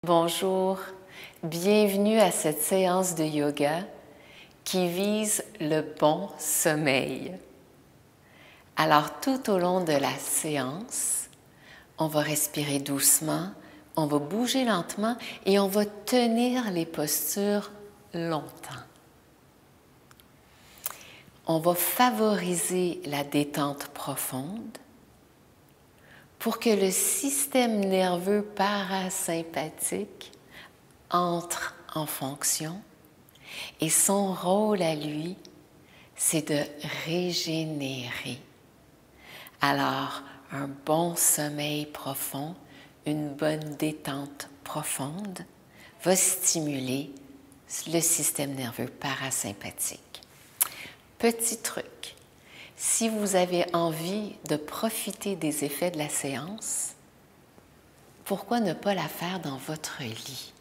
Bonjour, bienvenue à cette séance de yoga qui vise le bon sommeil. Alors tout au long de la séance, on va respirer doucement, on va bouger lentement et on va tenir les postures longtemps. On va favoriser la détente profonde pour que le système nerveux parasympathique entre en fonction et son rôle à lui, c'est de régénérer. Alors, un bon sommeil profond, une bonne détente profonde va stimuler le système nerveux parasympathique. Petit truc. Si vous avez envie de profiter des effets de la séance, pourquoi ne pas la faire dans votre lit?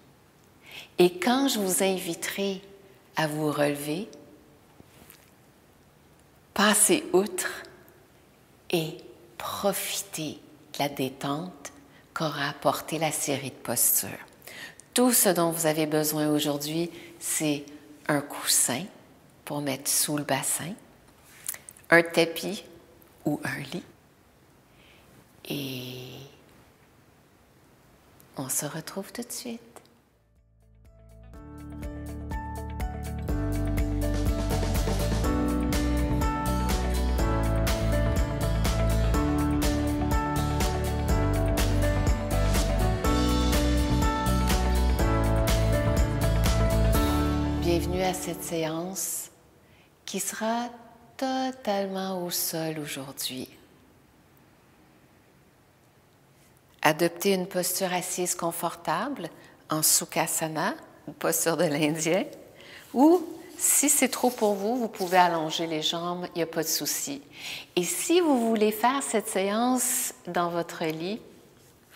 Et quand je vous inviterai à vous relever, passez outre et profitez de la détente qu'aura apporté la série de postures. Tout ce dont vous avez besoin aujourd'hui, c'est un coussin pour mettre sous le bassin, un tapis ou un lit. Et on se retrouve tout de suite. Bienvenue à cette séance qui sera totalement au sol aujourd'hui. Adoptez une posture assise confortable en Sukhasana, posture de l'Indien, ou si c'est trop pour vous, vous pouvez allonger les jambes, il n'y a pas de souci. Et si vous voulez faire cette séance dans votre lit,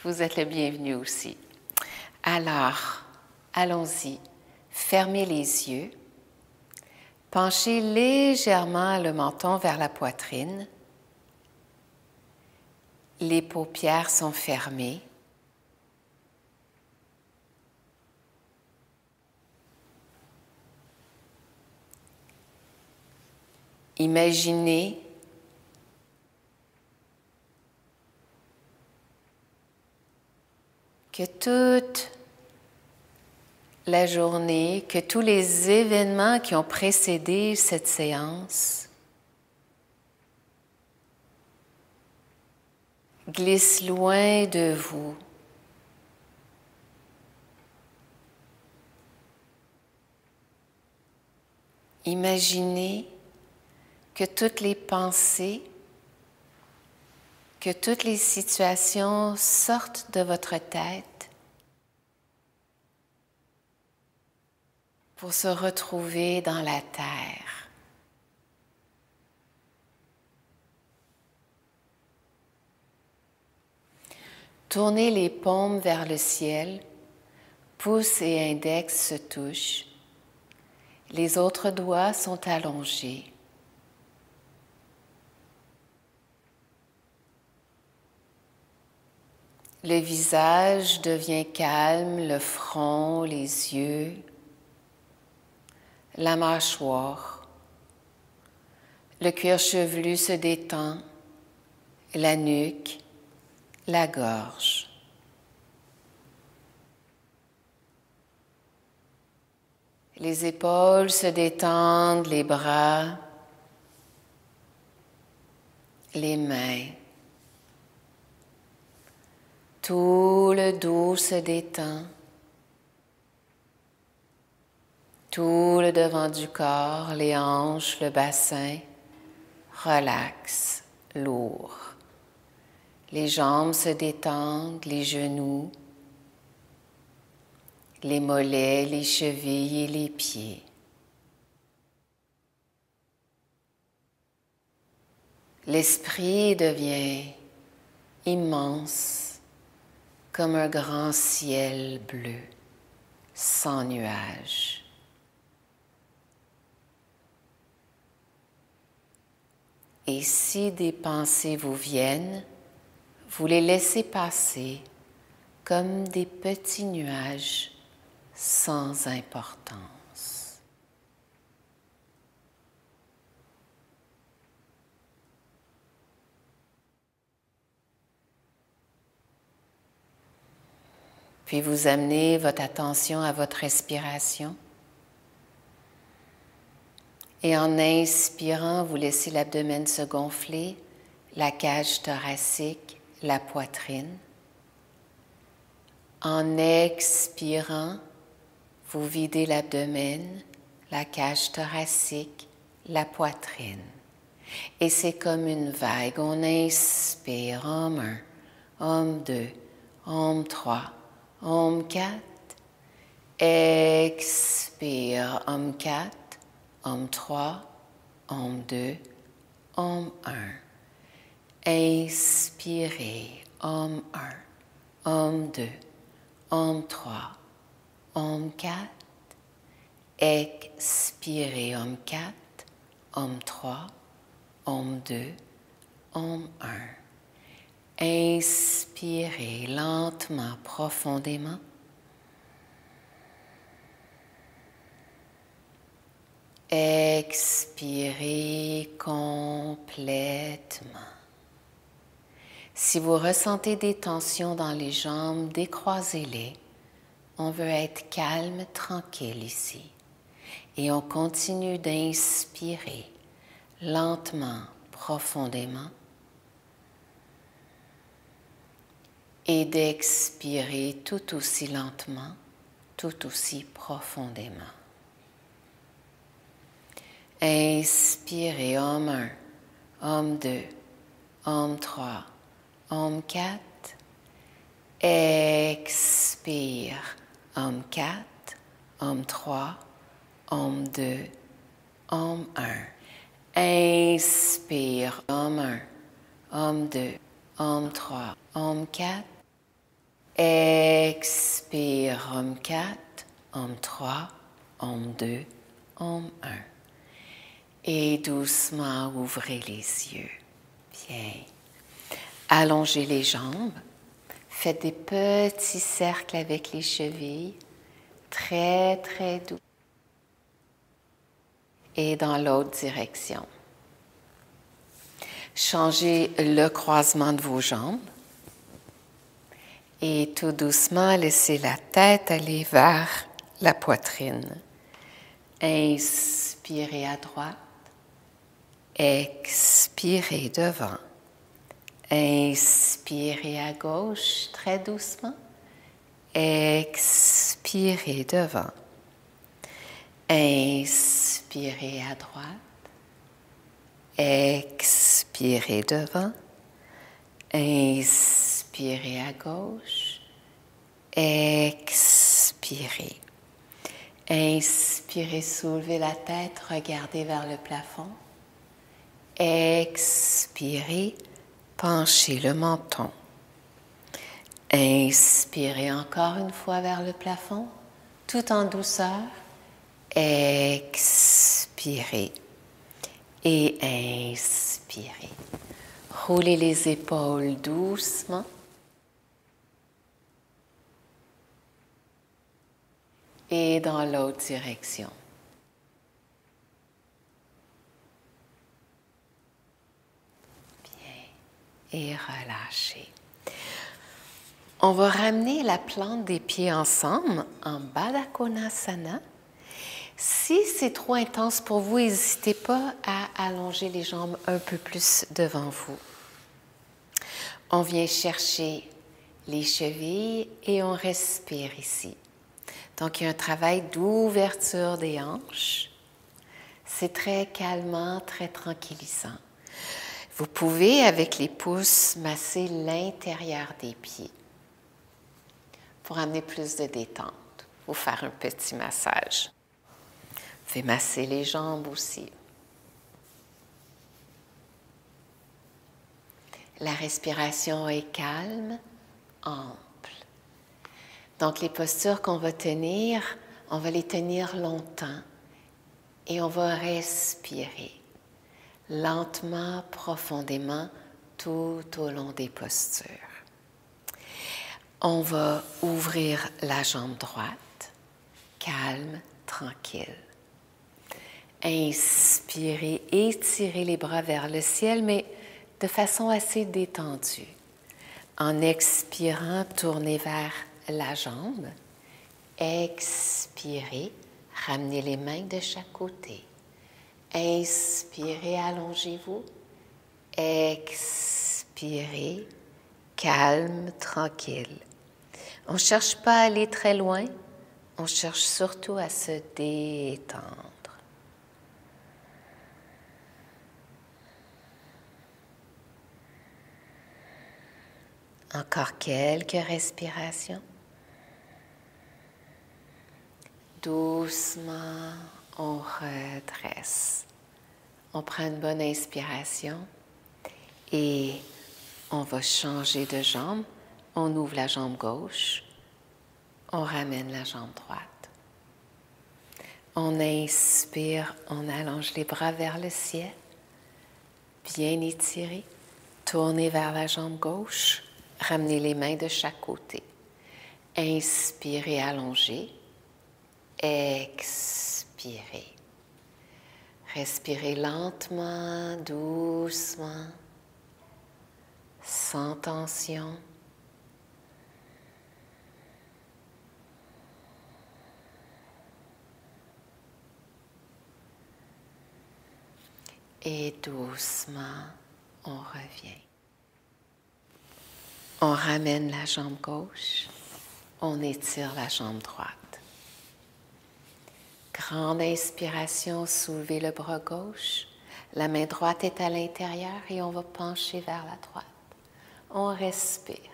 vous êtes le bienvenu aussi. Alors, allons-y. Fermez les yeux. Penchez légèrement le menton vers la poitrine. Les paupières sont fermées. Imaginez que toute la journée, que tous les événements qui ont précédé cette séance glissent loin de vous. Imaginez que toutes les pensées, que toutes les situations sortent de votre tête pour se retrouver dans la terre. Tournez les paumes vers le ciel, pouce et index se touchent, les autres doigts sont allongés. Le visage devient calme, le front, les yeux, la mâchoire. Le cuir chevelu se détend, la nuque, la gorge. Les épaules se détendent, les bras, les mains. Tout le dos se détend. Tout le devant du corps, les hanches, le bassin, relax, lourd. Les jambes se détendent, les genoux, les mollets, les chevilles et les pieds. L'esprit devient immense comme un grand ciel bleu, sans nuages. Et si des pensées vous viennent, vous les laissez passer comme des petits nuages sans importance. Puis vous amenez votre attention à votre respiration. Et en inspirant, vous laissez l'abdomen se gonfler, la cage thoracique, la poitrine. En expirant, vous videz l'abdomen, la cage thoracique, la poitrine. Et c'est comme une vague. On inspire, Om 1, Om 2, Om 3, Om 4. Expire, Om 4, Om 3, Om 2, Om 1. Inspirez, Om 1, Om 2, Om 3, Om 4. Expirez, Om 4, Om 3, Om 2, Om 1. Inspirez lentement, profondément. Expirez complètement. Si vous ressentez des tensions dans les jambes, décroisez-les. On veut être calme, tranquille ici. Et on continue d'inspirer lentement, profondément. Et d'expirer tout aussi lentement, tout aussi profondément. Inspirez, Om 1, Om 2, Om 3, Om 4. Expire, Om 4, Om 3, Om 2, Om 1. Inspire, Om 1, Om 2, Om 3, Om 4. Expire, Om 4, Om 3, Om 2, Om 1. Et doucement, ouvrez les yeux. Bien. Allongez les jambes. Faites des petits cercles avec les chevilles. Très, très doux. Et dans l'autre direction. Changez le croisement de vos jambes. Et tout doucement, laissez la tête aller vers la poitrine. Inspirez à droite. Expirez devant. Inspirez à gauche très doucement. Expirez devant. Inspirez à droite. Expirez devant. Inspirez à gauche. Expirez. Inspirez, soulevez la tête, regardez vers le plafond. Expirez, penchez le menton. Inspirez encore une fois vers le plafond, tout en douceur. Expirez et inspirez. Roulez les épaules doucement. Et dans l'autre direction. Bien. Et relâchez. On va ramener la plante des pieds ensemble en Baddha Konasana. Si c'est trop intense pour vous, n'hésitez pas à allonger les jambes un peu plus devant vous. On vient chercher les chevilles et on respire ici. Donc, il y a un travail d'ouverture des hanches. C'est très calmant, très tranquillisant. Vous pouvez, avec les pouces, masser l'intérieur des pieds pour amener plus de détente. Vous faire un petit massage. Vous pouvez masser les jambes aussi. La respiration est calme, ample. Donc, les postures qu'on va tenir, on va les tenir longtemps et on va respirer lentement, profondément, tout au long des postures. On va ouvrir la jambe droite, calme, tranquille. Inspirez, étirez les bras vers le ciel, mais de façon assez détendue. En expirant, tournez vers la jambe. Expirez, ramenez les mains de chaque côté. Inspirez, allongez-vous. Expirez, calme, tranquille. On ne cherche pas à aller très loin, on cherche surtout à se détendre. Encore quelques respirations. Doucement, on redresse. On prend une bonne inspiration et on va changer de jambe. On ouvre la jambe gauche. On ramène la jambe droite. On inspire, on allonge les bras vers le ciel. Bien étiré. Tournez vers la jambe gauche. Ramenez les mains de chaque côté. Inspirez, allongez. Expirez. Respirez lentement, doucement, sans tension. Et doucement, on revient. On ramène la jambe gauche, on étire la jambe droite. Grande inspiration, soulevez le bras gauche. La main droite est à l'intérieur et on va pencher vers la droite. On respire.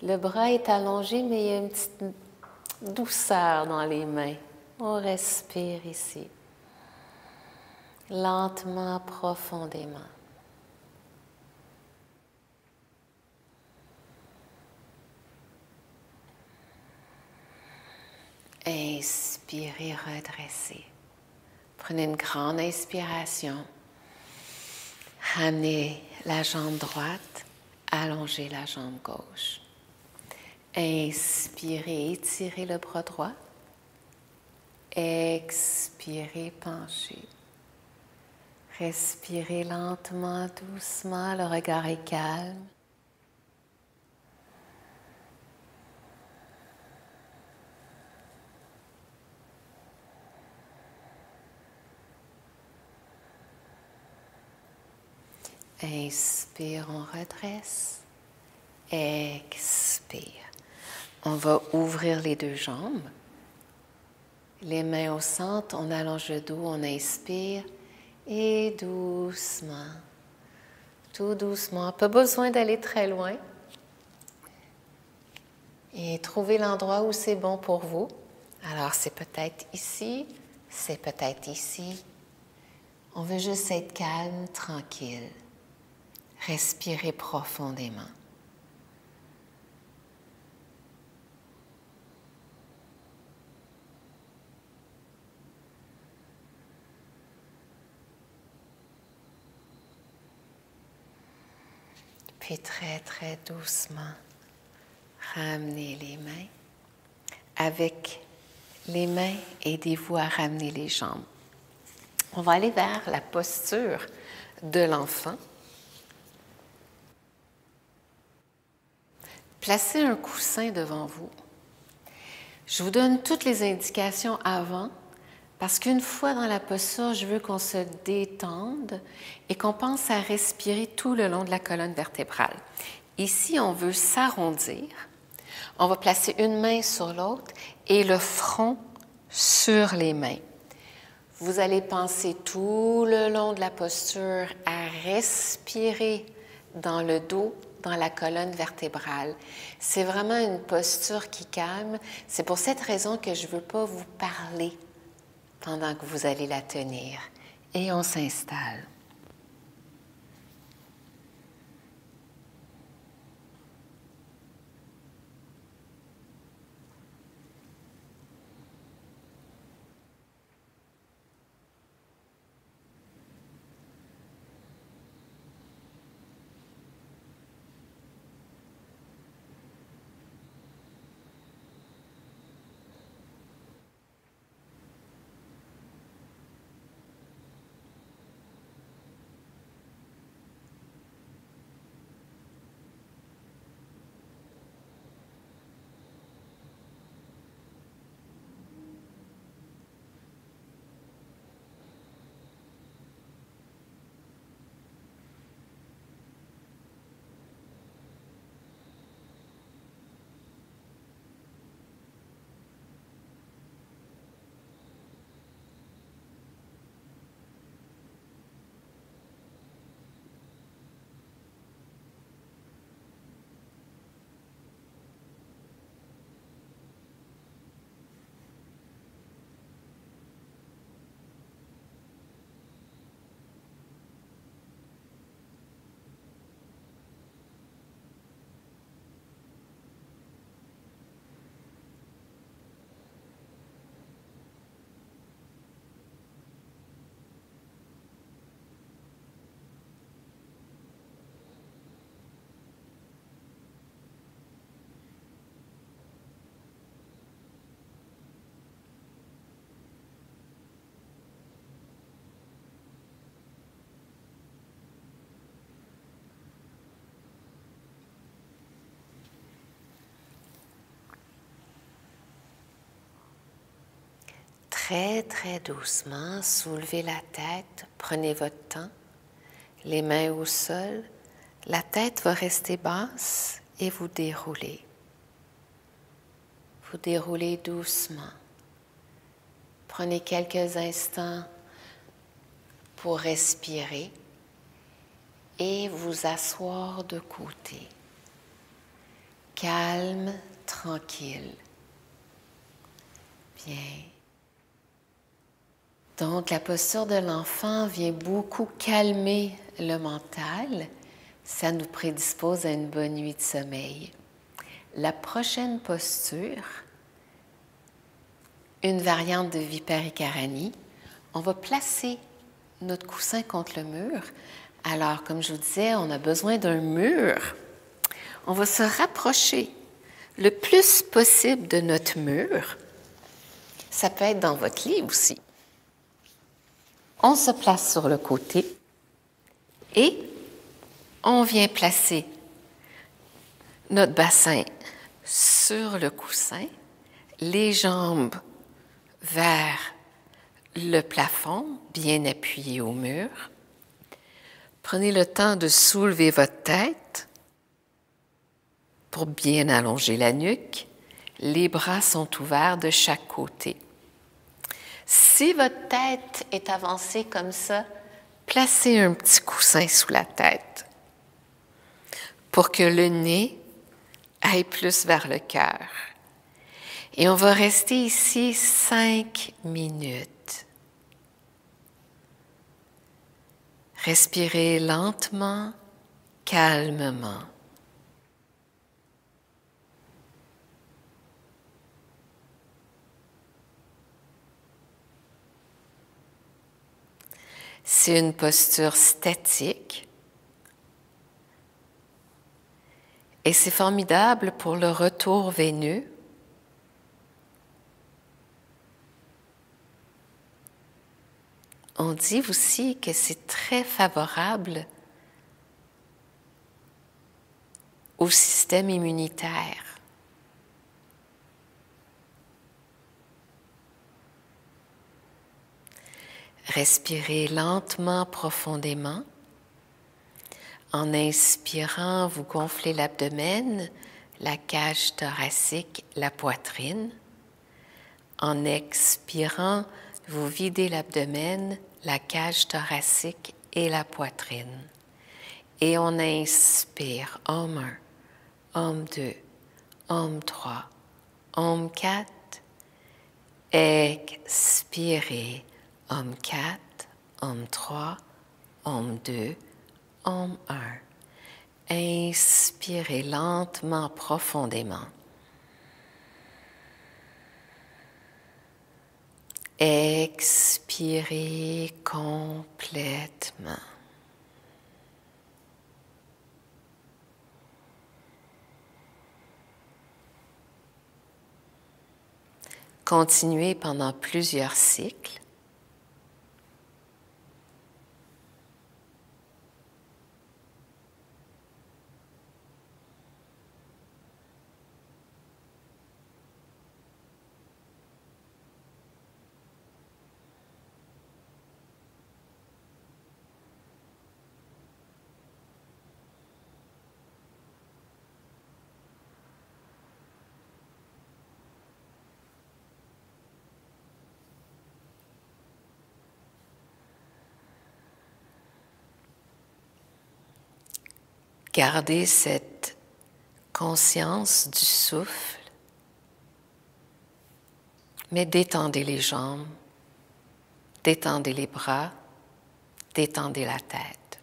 Le bras est allongé, mais il y a une petite douceur dans les mains. On respire ici. Lentement, profondément. Inspirez, redressez. Prenez une grande inspiration. Ramenez la jambe droite, allongez la jambe gauche. Inspirez, étirez le bras droit. Expirez, penchez. Respirez lentement, doucement, le regard est calme. Inspire, on redresse. Expire. On va ouvrir les deux jambes. Les mains au centre, on allonge le dos, on inspire. Et doucement, tout doucement, pas besoin d'aller très loin. Et trouvez l'endroit où c'est bon pour vous. Alors, c'est peut-être ici, c'est peut-être ici. On veut juste être calme, tranquille. Respirez profondément. Puis très, très doucement, ramenez les mains. Avec les mains, aidez-vous à ramener les jambes. On va aller vers la posture de l'enfant. Placez un coussin devant vous. Je vous donne toutes les indications avant parce qu'une fois dans la posture, je veux qu'on se détende et qu'on pense à respirer tout le long de la colonne vertébrale. Ici, on veut s'arrondir. On va placer une main sur l'autre et le front sur les mains. Vous allez penser tout le long de la posture à respirer dans le dos, dans la colonne vertébrale. C'est vraiment une posture qui calme. C'est pour cette raison que je ne veux pas vous parler pendant que vous allez la tenir. Et on s'installe. Très, très doucement, soulevez la tête, prenez votre temps, les mains au sol, la tête va rester basse et vous déroulez. Vous déroulez doucement. Prenez quelques instants pour respirer et vous asseoir de côté. Calme, tranquille. Bien. Donc, la posture de l'enfant vient beaucoup calmer le mental. Ça nous prédispose à une bonne nuit de sommeil. La prochaine posture, une variante de Viparikarani, on va placer notre coussin contre le mur. Alors, comme je vous disais, on a besoin d'un mur. On va se rapprocher le plus possible de notre mur. Ça peut être dans votre lit aussi. On se place sur le côté et on vient placer notre bassin sur le coussin, les jambes vers le plafond, bien appuyées au mur. Prenez le temps de soulever votre tête pour bien allonger la nuque. Les bras sont ouverts de chaque côté. Si votre tête est avancée comme ça, placez un petit coussin sous la tête pour que le nez aille plus vers le cœur. Et on va rester ici 5 minutes. Respirez lentement, calmement. C'est une posture statique et c'est formidable pour le retour veineux. On dit aussi que c'est très favorable au système immunitaire. Respirez lentement, profondément. En inspirant, vous gonflez l'abdomen, la cage thoracique, la poitrine. En expirant, vous videz l'abdomen, la cage thoracique et la poitrine. Et on inspire, Om 1, Om 2, Om 3, Om 4. Expirez, Om 4, Om 3, Om 2, Om 1. Inspirez lentement, profondément. Expirez complètement. Continuez pendant plusieurs cycles. Gardez cette conscience du souffle, mais détendez les jambes, détendez les bras, détendez la tête.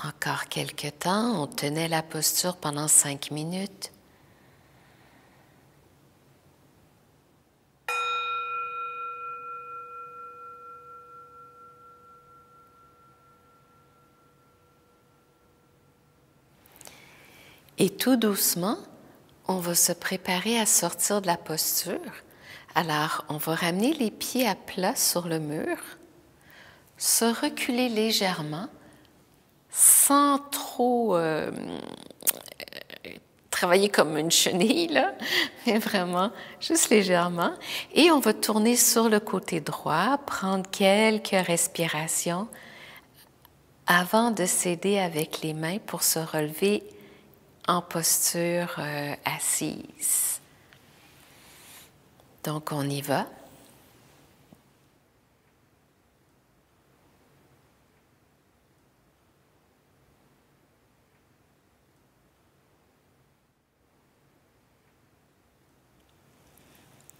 Encore quelque temps, on tenait la posture pendant 5 minutes. Et tout doucement, on va se préparer à sortir de la posture. Alors, on va ramener les pieds à plat sur le mur, se reculer légèrement, sans trop travailler comme une chenille, là, mais vraiment juste légèrement. Et on va tourner sur le côté droit, prendre quelques respirations avant de s'aider avec les mains pour se relever en posture assise. Donc, on y va.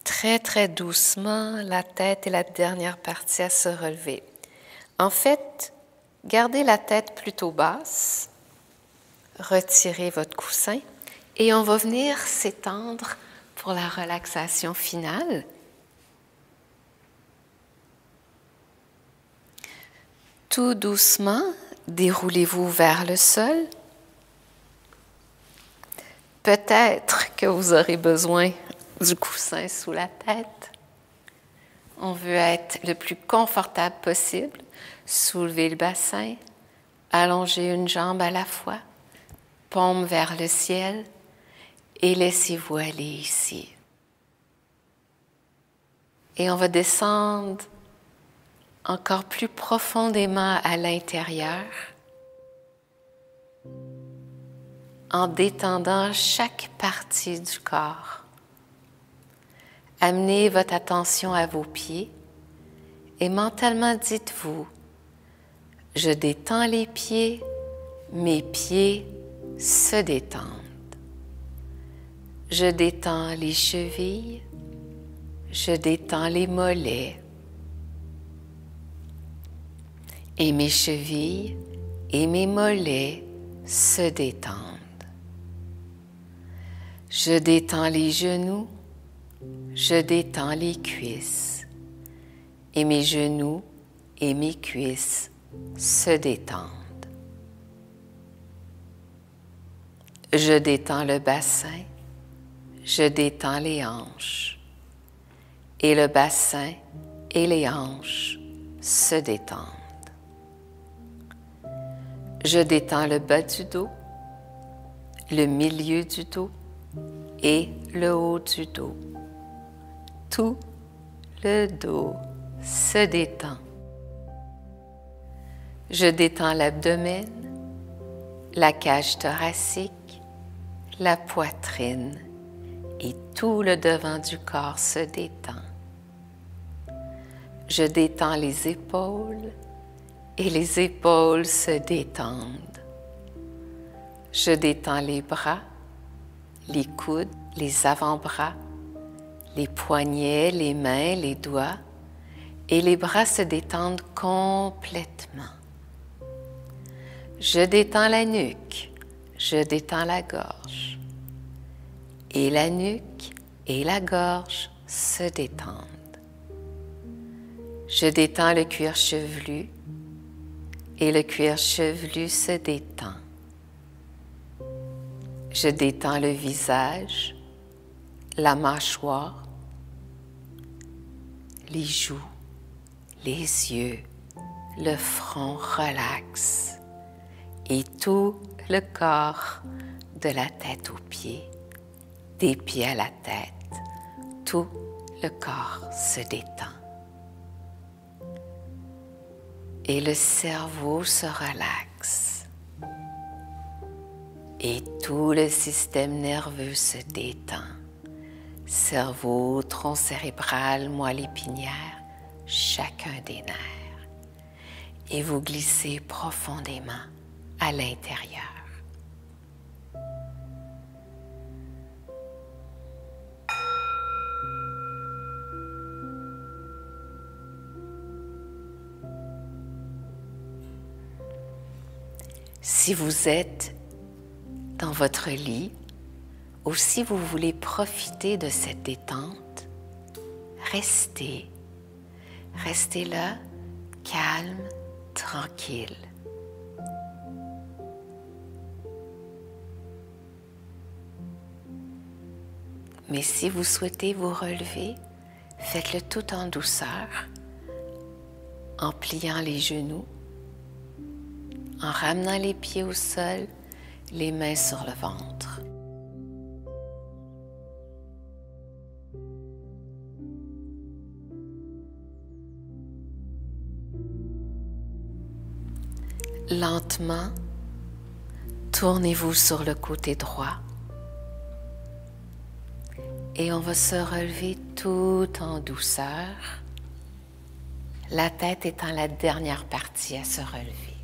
Très, très doucement, la tête est la dernière partie à se relever. En fait, gardez la tête plutôt basse, retirez votre coussin et on va venir s'étendre pour la relaxation finale. Tout doucement, déroulez-vous vers le sol. Peut-être que vous aurez besoin du coussin sous la tête. On veut être le plus confortable possible. Soulevez le bassin, allongez une jambe à la fois, paume vers le ciel et laissez-vous aller ici. Et on va descendre encore plus profondément à l'intérieur en détendant chaque partie du corps. Amenez votre attention à vos pieds et mentalement dites-vous, je détends les pieds, mes pieds se détendent. Je détends les chevilles, je détends les mollets. Et mes chevilles et mes mollets se détendent. Je détends les genoux, je détends les cuisses. Et mes genoux et mes cuisses se détendent. Je détends le bassin, je détends les hanches. Et le bassin et les hanches se détendent. Je détends le bas du dos, le milieu du dos et le haut du dos. Tout le dos se détend. Je détends l'abdomen, la cage thoracique, la poitrine et tout le devant du corps se détend. Je détends les épaules et les épaules se détendent. Je détends les bras, les coudes, les avant-bras, les poignets, les mains, les doigts, et les bras se détendent complètement. Je détends la nuque, je détends la gorge, et la nuque et la gorge se détendent. Je détends le cuir chevelu, et le cuir chevelu se détend. Je détends le visage, la mâchoire, les joues, les yeux, le front relax et tout le corps de la tête aux pieds, des pieds à la tête, tout le corps se détend. Et le cerveau se relaxe. Et tout le système nerveux se détend. Cerveau, tronc cérébral, moelle épinière, chacun des nerfs. Et vous glissez profondément à l'intérieur. Si vous êtes dans votre lit ou si vous voulez profiter de cette détente, restez là, calme, tranquille. Mais si vous souhaitez vous relever, faites-le tout en douceur, en pliant les genoux, en ramenant les pieds au sol, les mains sur le ventre. Lentement, tournez-vous sur le côté droit et on va se relever tout en douceur, la tête étant la dernière partie à se relever.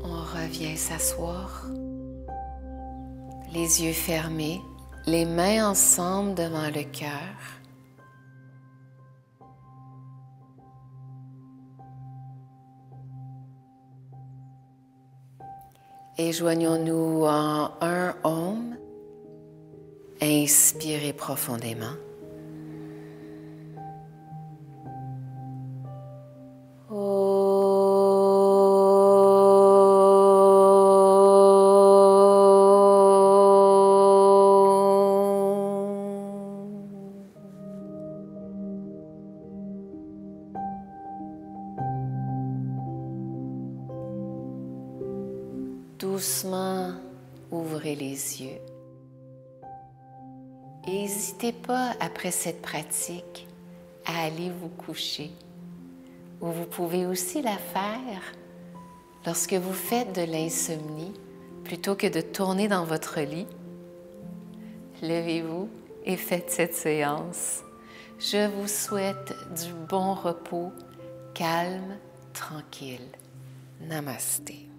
On revient s'asseoir, les yeux fermés, les mains ensemble devant le cœur. Et joignons-nous en un Om. Inspirez profondément. Doucement, ouvrez les yeux. N'hésitez pas, après cette pratique, à aller vous coucher. Ou vous pouvez aussi la faire lorsque vous faites de l'insomnie, plutôt que de tourner dans votre lit. Levez-vous et faites cette séance. Je vous souhaite du bon repos, calme, tranquille. Namasté.